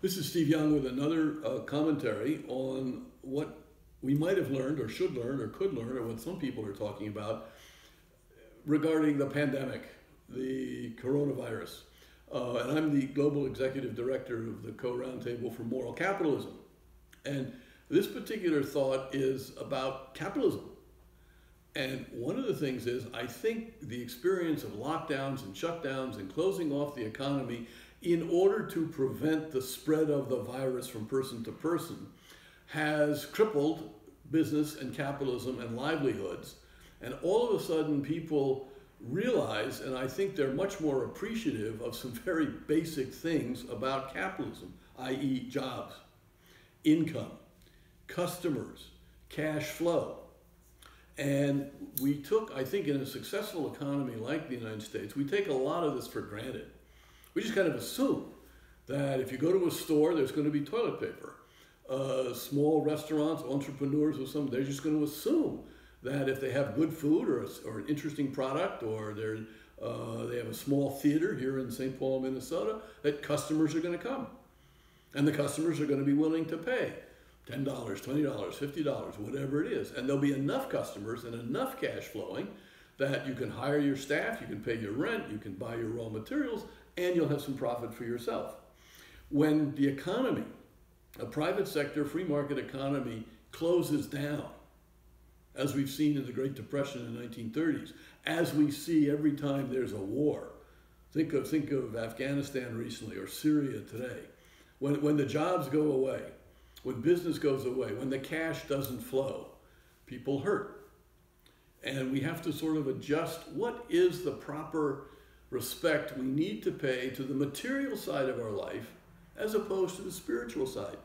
This is Steve Young with another commentary on what we might have learned or should learn or could learn, or what some people are talking about regarding the pandemic, the coronavirus. And I'm the Global Executive Director of the Co-Roundtable for Moral Capitalism. And this particular thought is about capitalism. And one of the things is, I think the experience of lockdowns and shutdowns and closing off the economy in order to prevent the spread of the virus from person to person has crippled business and capitalism and livelihoods. And all of a sudden people realize, and I think they're much more appreciative of some very basic things about capitalism, i.e. jobs, income, customers, cash flow. And we took, I think in a successful economy like the United States, we take a lot of this for granted. We just kind of assume that if you go to a store, there's going to be toilet paper. Small restaurants, entrepreneurs or something, they're just going to assume that if they have good food or an interesting product, or they have a small theater here in St. Paul, Minnesota, that customers are going to come. And the customers are going to be willing to pay $10, $20, $50, whatever it is. And there'll be enough customers and enough cash flowing that you can hire your staff, you can pay your rent, you can buy your raw materials, and you'll have some profit for yourself. When the economy, a private sector, free market economy, closes down, as we've seen in the Great Depression in the 1930s, as we see every time there's a war. Think of Afghanistan recently, or Syria today. When the jobs go away, when business goes away, when the cash doesn't flow, people hurt. And we have to sort of adjust what is the proper respect we need to pay to the material side of our life as opposed to the spiritual side.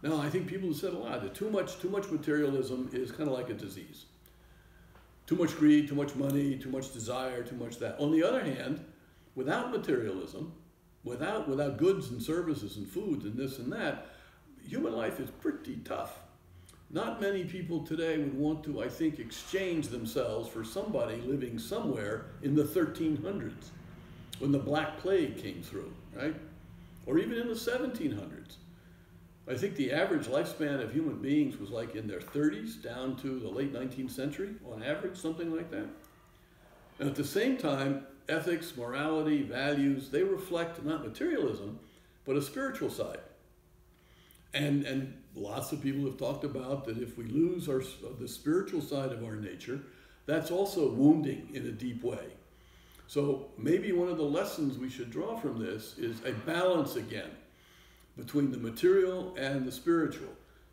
Now, I think people have said a lot that too much materialism is kind of like a disease. Too much greed, too much money, too much desire, too much that. On the other hand, without materialism, without goods and services and foods and this and that, human life is pretty tough. Not many people today would want to, I think, exchange themselves for somebody living somewhere in the 1300s when the Black Plague came through, right? Or even in the 1700s. I think the average lifespan of human beings was like in their 30s down to the late 19th century on average, something like that. And at the same time, ethics, morality, values, they reflect not materialism, but a spiritual side. And lots of people have talked about that if we lose the spiritual side of our nature, that's also wounding in a deep way. So maybe one of the lessons we should draw from this is a balance again between the material and the spiritual.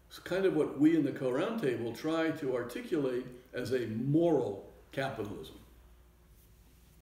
It's kind of what we in the Co-Roundtable try to articulate as a moral capitalism.